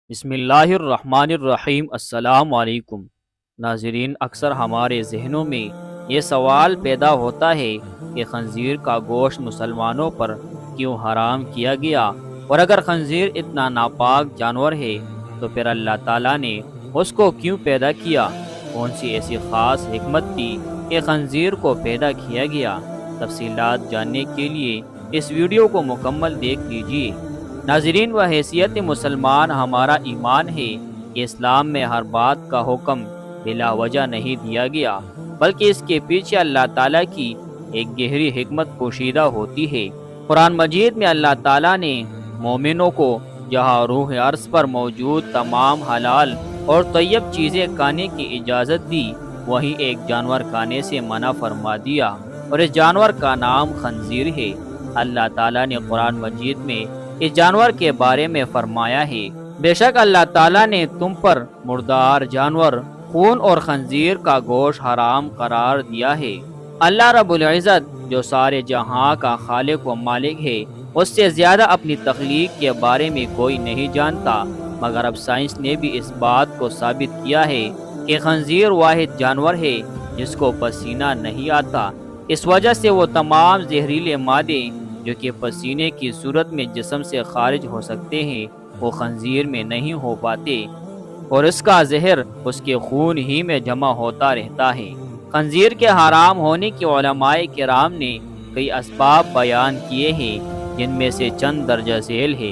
بسم اللہ الرحمن الرحیم۔ السلام علیکم ناظرین، اکثر ہمارے ذہنوں میں یہ سوال پیدا ہوتا ہے کہ خنزیر کا گوشت مسلمانوں پر کیوں حرام کیا گیا، اور اگر خنزیر اتنا ناپاک جانور ہے تو پھر اللہ تعالیٰ نے اس کو کیوں پیدا کیا؟ کون سی ایسی خاص حکمت تھی کہ خنزیر کو پیدا کیا گیا؟ تفصیلات جاننے کے لیے اس ویڈیو کو مکمل دیکھ لیجیے۔ ناظرین، و حیثیت مسلمان ہمارا ایمان ہے کہ اسلام میں ہر بات کا حکم بلا وجہ نہیں دیا گیا، بلکہ اس کے پیچھے اللہ تعالیٰ کی ایک گہری حکمت پوشیدہ ہوتی ہے۔ قرآن مجید میں اللہ تعالیٰ نے مومنوں کو جہاں روح عرض پر موجود تمام حلال اور طیب چیزیں کھانے کی اجازت دی، وہیں ایک جانور کھانے سے منع فرما دیا، اور اس جانور کا نام خنزیر ہے۔ اللہ تعالیٰ نے قرآن مجید میں اس جانور کے بارے میں فرمایا ہے، بے شک اللہ تعالیٰ نے تم پر مردار جانور، خون اور خنزیر کا گوشت حرام قرار دیا ہے۔ اللہ رب العزت جو سارے جہاں کا خالق و مالک ہے، اس سے زیادہ اپنی تخلیق کے بارے میں کوئی نہیں جانتا، مگر اب سائنس نے بھی اس بات کو ثابت کیا ہے کہ خنزیر واحد جانور ہے جس کو پسینہ نہیں آتا۔ اس وجہ سے وہ تمام زہریلے مادے جو کہ پسینے کی صورت میں جسم سے خارج ہو سکتے ہیں، وہ خنزیر میں نہیں ہو پاتے، اور اس کا زہر اس کے خون ہی میں جمع ہوتا رہتا ہے۔ خنزیر کے حرام ہونے کی علماء کرام نے کئی اسباب بیان کیے ہیں، جن میں سے چند درجہ ذیل ہے۔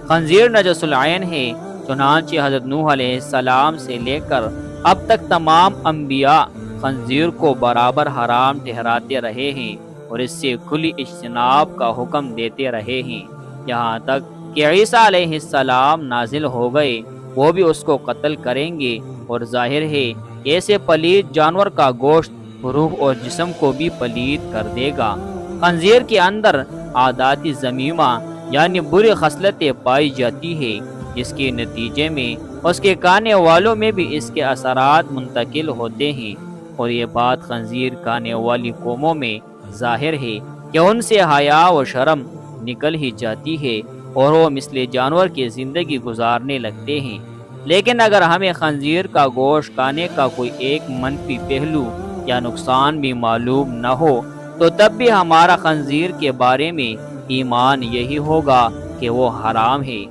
خنزیر نجس العین ہے، چنانچہ حضرت نوح علیہ السلام سے لے کر اب تک تمام انبیاء خنزیر کو برابر حرام ٹھہراتے رہے ہیں اور اس سے کھلی اجتناب کا حکم دیتے رہے ہیں، یہاں تک کہ عیسیٰ علیہ السلام نازل ہو گئے، وہ بھی اس کو قتل کریں گے، اور ظاہر ہے کہ ایسے پلید جانور کا گوشت روح اور جسم کو بھی پلید کر دے گا۔ خنزیر کے اندر عادات ذمیمہ یعنی بری خصلتیں پائی جاتی ہے، جس کے نتیجے میں اس کے کھانے والوں میں بھی اس کے اثرات منتقل ہوتے ہیں، اور یہ بات خنزیر کھانے والی قوموں میں ظاہر ہے کہ ان سے حیا و شرم نکل ہی جاتی ہے، اور وہ مثل جانور کی زندگی گزارنے لگتے ہیں۔ لیکن اگر ہمیں خنزیر کا گوشت کھانے کا کوئی ایک منفی پہلو یا نقصان بھی معلوم نہ ہو، تو تب بھی ہمارا خنزیر کے بارے میں ایمان یہی ہوگا کہ وہ حرام ہے۔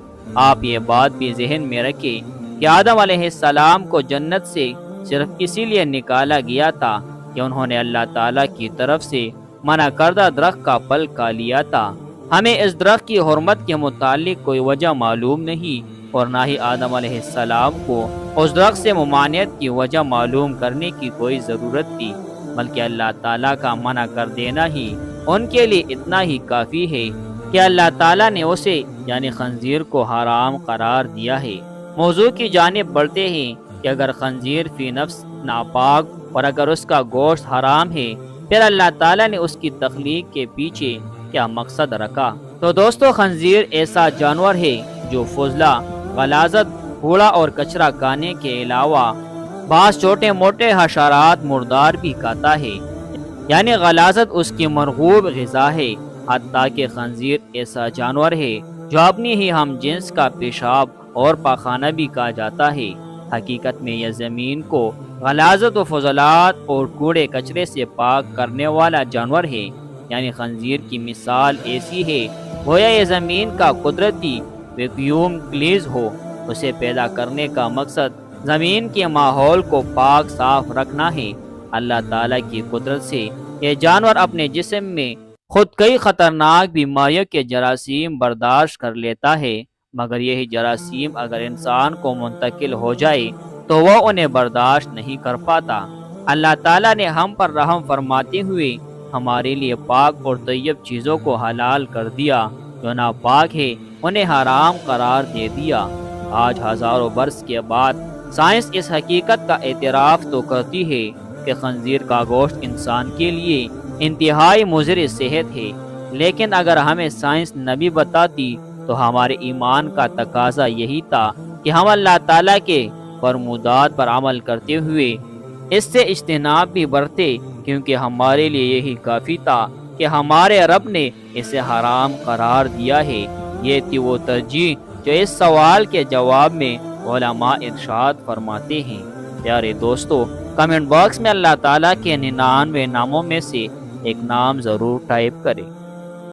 آپ یہ بات بھی ذہن میں رکھیں کہ آدم علیہ السلام کو جنت سے صرف اسی لیے نکالا گیا تھا کہ انہوں نے اللہ تعالیٰ کی طرف سے منع کردہ درخت کا پھل کھا لیا تھا۔ ہمیں اس درخت کی حرمت کے متعلق کوئی وجہ معلوم نہیں، اور نہ ہی آدم علیہ السلام کو اس درخت سے ممانعت کی وجہ معلوم کرنے کی کوئی ضرورت تھی، بلکہ اللہ تعالیٰ کا منع کر دینا ہی ان کے لیے اتنا ہی کافی ہے کہ اللہ تعالیٰ نے اسے یعنی خنزیر کو حرام قرار دیا ہے۔ موضوع کی جانب بڑھتے ہیں کہ اگر خنزیر فی نفس ناپاک اور اگر اس کا گوشت حرام ہے، پھر اللہ تعالیٰ نے اس کی تخلیق کے پیچھے کیا مقصد رکھا؟ تو دوستو، خنزیر ایسا جانور ہے جو فضلہ، غلاظت، کوڑا اور کچرا کھانے کے علاوہ بعض چھوٹے موٹے حشرات مردار بھی کھاتا ہے، یعنی غلاظت اس کی مرغوب غذا ہے۔ حتیٰ کہ خنزیر ایسا جانور ہے جو اپنی ہی ہم جنس کا پیشاب اور پاخانہ بھی کھا جاتا ہے۔ حقیقت میں یہ زمین کو غلاظت و فضلات اور کوڑے کچرے سے پاک کرنے والا جانور ہے، یعنی خنزیر کی مثال ایسی ہے گویا یہ زمین کا قدرتی ویکیوم کلیز ہو۔ اسے پیدا کرنے کا مقصد زمین کے ماحول کو پاک صاف رکھنا ہے۔ اللہ تعالیٰ کی قدرت سے یہ جانور اپنے جسم میں خود کئی خطرناک بیماریوں کے جراثیم برداشت کر لیتا ہے، مگر یہی جراثیم اگر انسان کو منتقل ہو جائے تو وہ انہیں برداشت نہیں کر پاتا۔ اللہ تعالیٰ نے ہم پر رحم فرماتے ہوئے ہمارے لیے پاک اور طیب چیزوں کو حلال کر دیا، جو ناپاک ہے انہیں حرام قرار دے دیا۔ آج ہزاروں برس کے بعد سائنس اس حقیقت کا اعتراف تو کرتی ہے کہ خنزیر کا گوشت انسان کے لیے انتہائی مضر صحت ہے، لیکن اگر ہمیں سائنس نہ بھی بتاتی تو ہمارے ایمان کا تقاضا یہی تھا کہ ہم اللہ تعالیٰ کے فرمودات پر عمل کرتے ہوئے اس سے اجتناب بھی برتے، کیونکہ ہمارے لیے یہی کافی تھا کہ ہمارے رب نے اسے حرام قرار دیا ہے۔ یہ تھی وہ ترجیح جو اس سوال کے جواب میں علماء ارشاد فرماتے ہیں۔ پیارے دوستو، کمنٹ باکس میں اللہ تعالیٰ کے 99 ناموں میں سے ایک نام ضرور ٹائپ کریں۔